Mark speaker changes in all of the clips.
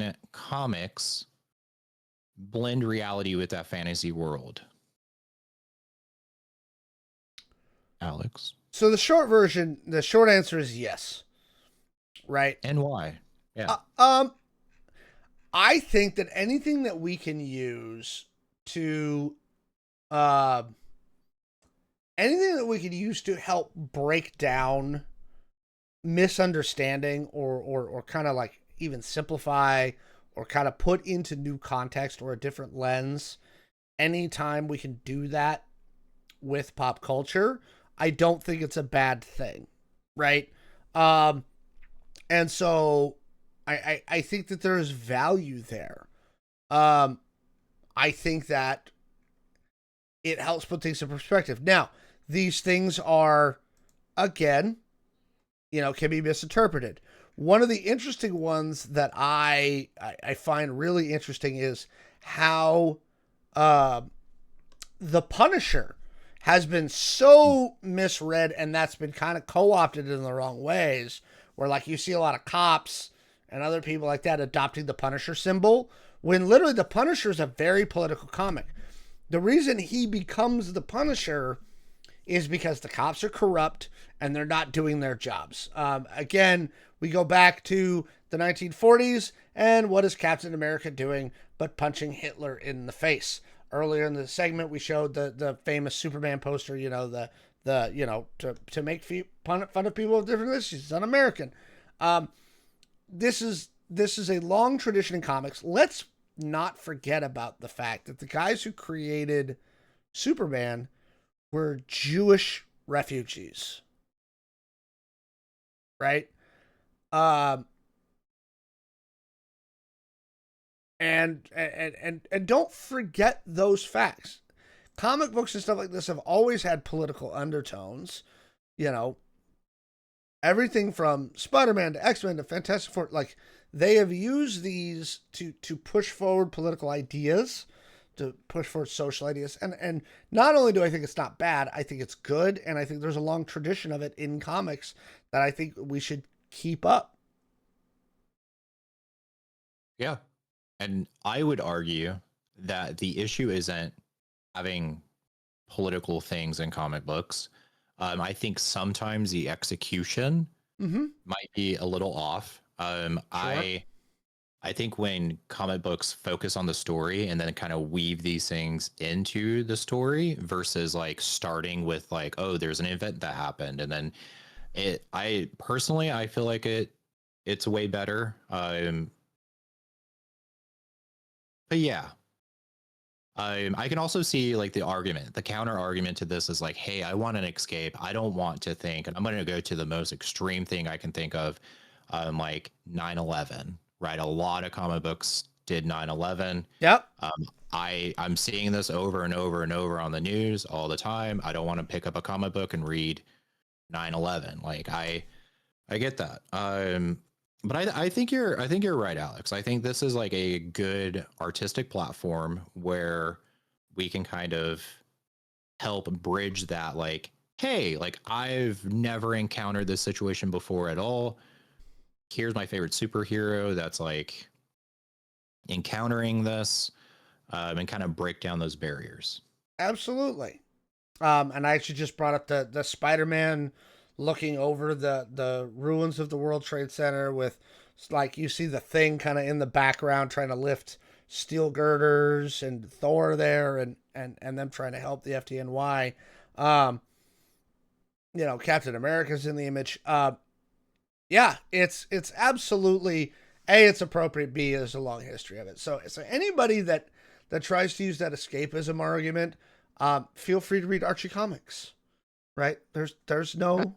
Speaker 1: can comics blend reality with that fantasy world? Alex.
Speaker 2: So the short answer is yes. Right?
Speaker 1: And why? Yeah.
Speaker 2: I think that anything that we can use to uh anything that we could use to help break down misunderstanding or kind of like even simplify or kind of put into new context or a different lens, anytime we can do that with pop culture, I don't think it's a bad thing, right? And so I think that there is value there. I think that it helps put things in perspective. Now, these things are, again, can be misinterpreted. One of the interesting ones that I find really interesting is how the Punisher has been so misread, and that's been kind of co-opted in the wrong ways, where like you see a lot of cops and other people like that adopting the Punisher symbol, when literally the Punisher is a very political comic. The reason he becomes the Punisher is because the cops are corrupt and they're not doing their jobs. Again, we go back to the 1940s, and what is Captain America doing but punching Hitler in the face? Earlier in the segment, we showed the famous Superman poster, to make fun of people of different issues. He's un-American. This is a long tradition in comics. Let's not forget about the fact that the guys who created Superman were Jewish refugees, right? And don't forget those facts. Comic books and stuff like this have always had political undertones. Everything from Spider-Man to X-Men to Fantastic Four, like they have used these to push forward political ideas, to push forward social ideas. And not only do I think it's not bad, I think it's good, and I think there's a long tradition of it in comics that I think we should keep up.
Speaker 1: Yeah. And I would argue that the issue isn't having political things in comic books. I think sometimes the execution might be a little off. Sure. I think when comic books focus on the story and then kind of weave these things into the story versus like starting with like, oh, there's an event that happened, and then I personally feel like it's way better. But yeah, I can also see like the counter argument to this is like, hey, I want an escape. I don't want to think, and I'm going to go to the most extreme thing I can think of, like 9/11, right? A lot of comic books did 9/11.
Speaker 2: Yep.
Speaker 1: I'm seeing this over and over and over on the news all the time. I don't want to pick up a comic book and read 9/11. Like I get that. But I think you're right, Alex. I think this is like a good artistic platform where we can kind of help bridge that, like, hey, like I've never encountered this situation before at all. Here's my favorite superhero that's like encountering this, and kind of break down those barriers.
Speaker 2: Absolutely. And I actually just brought up the Spider-Man looking over the ruins of the World Trade Center with, like, you see the Thing kind of in the background trying to lift steel girders, and Thor there and them trying to help the FDNY. Captain America's in the image. Yeah, it's absolutely it's appropriate. B, there's a long history of it. So anybody that tries to use that escapism argument, feel free to read Archie comics. Right? There's no.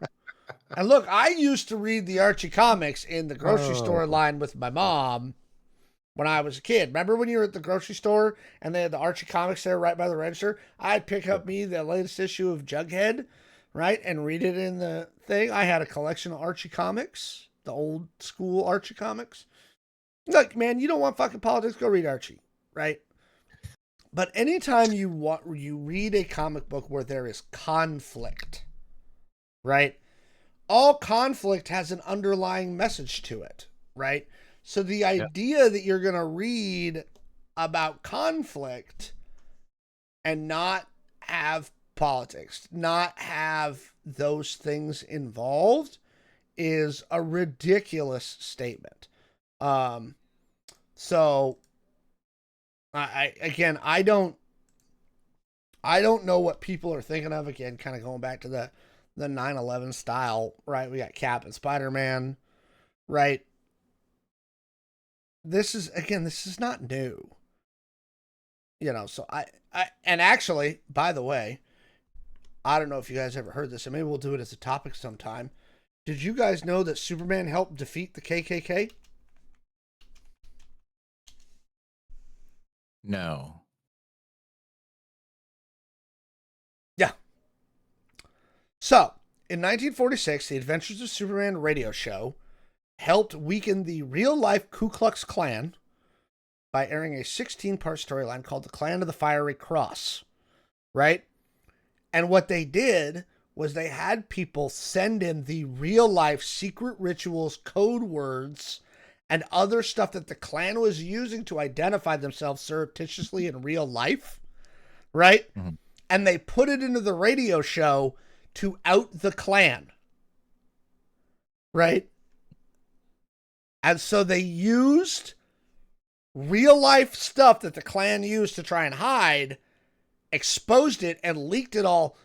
Speaker 2: And look, I used to read the Archie comics in the grocery store line with my mom when I was a kid. Remember when you were at the grocery store and they had the Archie comics there right by the register? I'd pick up me the latest issue of Jughead, right, and read it in the thing. I had a collection of Archie comics, the old school Archie comics. Look, man, you don't want fucking politics, go read Archie, right? But anytime you read a comic book where there is conflict, right? All conflict has an underlying message to it, right? So the idea that you're going to read about conflict and not have politics, not have those things involved, is a ridiculous statement. So I don't know what people are thinking of. Again, kind of going back to the 9/11 style, right? We got Cap and Spider-Man, right? This is not new. So and actually, by the way, I don't know if you guys ever heard this, and maybe we'll do it as a topic sometime. Did you guys know that Superman helped defeat the KKK?
Speaker 1: No.
Speaker 2: Yeah. So, in 1946, the Adventures of Superman radio show helped weaken the real-life Ku Klux Klan by airing a 16-part storyline called The Clan of the Fiery Cross, right? And what they did was they had people send in the real-life secret rituals, code words, and other stuff that the Klan was using to identify themselves surreptitiously in real life, right?
Speaker 1: Mm-hmm.
Speaker 2: And they put it into the radio show to out the Klan, right? And so they used real life stuff that the Klan used to try and hide, exposed it, and leaked it all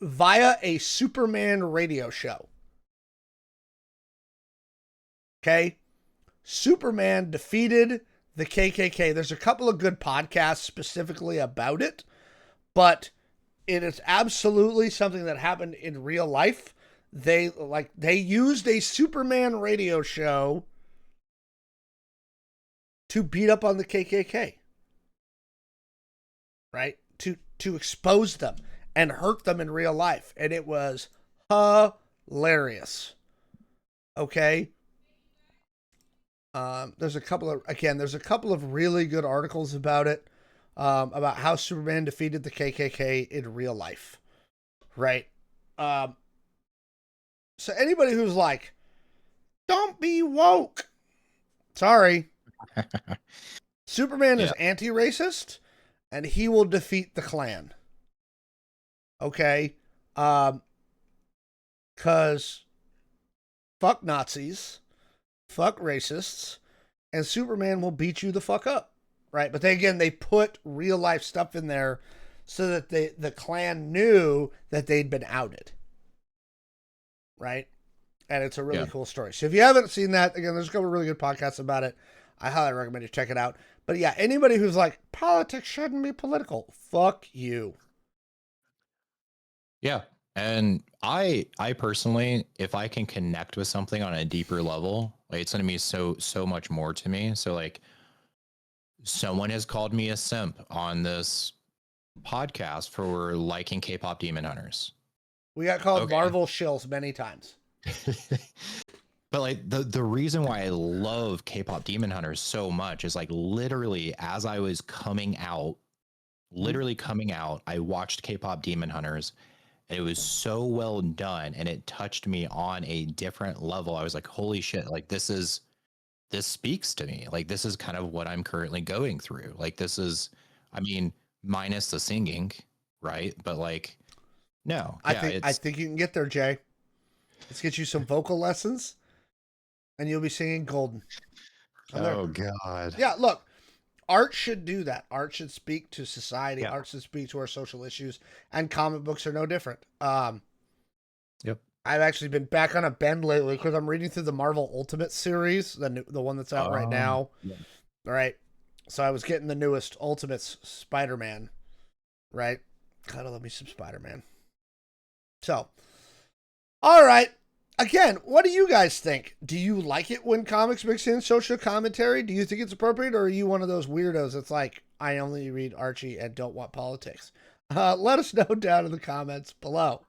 Speaker 2: via a Superman radio show. Okay? Superman defeated the KKK. There's a couple of good podcasts specifically about it, but it is absolutely something that happened in real life. They used a Superman radio show to beat up on the KKK, right? To expose them and hurt them in real life. And it was hilarious. Okay? There's a couple of really good articles about it, about how Superman defeated the KKK in real life, right? So anybody who's like, don't be woke. Sorry. Superman is anti-racist, and he will defeat the Klan. Okay? Because fuck Nazis, fuck racists, and Superman will beat you the fuck up. Right? But they put real life stuff in there so that the Klan knew that they'd been outed. Right? And it's a really cool story. So if you haven't seen that, again, there's a couple of really good podcasts about it. I highly recommend you check it out. But yeah, anybody who's like, politics shouldn't be political, fuck you.
Speaker 1: Yeah. And I personally, if I can connect with something on a deeper level, like, it's going to mean so much more to me. So like, someone has called me a simp on this podcast for liking K-pop Demon Hunters.
Speaker 2: We got called Marvel shills many times.
Speaker 1: But like the reason why I love K-pop Demon Hunters so much is like literally as I was coming out, I watched K-pop Demon Hunters. And it was so well done, and it touched me on a different level. I was like, holy shit, like this speaks to me. Like this is kind of what I'm currently going through. Like this is, I mean, minus the singing, right? But like, no.
Speaker 2: I think you can get there, Jay. Let's get you some vocal lessons, and you'll be singing Golden.
Speaker 1: Oh God.
Speaker 2: Yeah, look, art should do that. Art should speak to society.
Speaker 1: Yeah.
Speaker 2: Art should speak to our social issues, and comic books are no different.
Speaker 1: Yep.
Speaker 2: I've actually been back on a bend lately because I'm reading through the Marvel Ultimate series, the one that's out right now.
Speaker 1: Yeah.
Speaker 2: All right. So I was getting the newest Ultimates Spider-Man, right? Gotta love me some Spider-Man. So, all right. Again, what do you guys think? Do you like it when comics mix in social commentary? Do you think it's appropriate, or are you one of those weirdos that's like, I only read Archie and don't want politics? Let us know down in the comments below.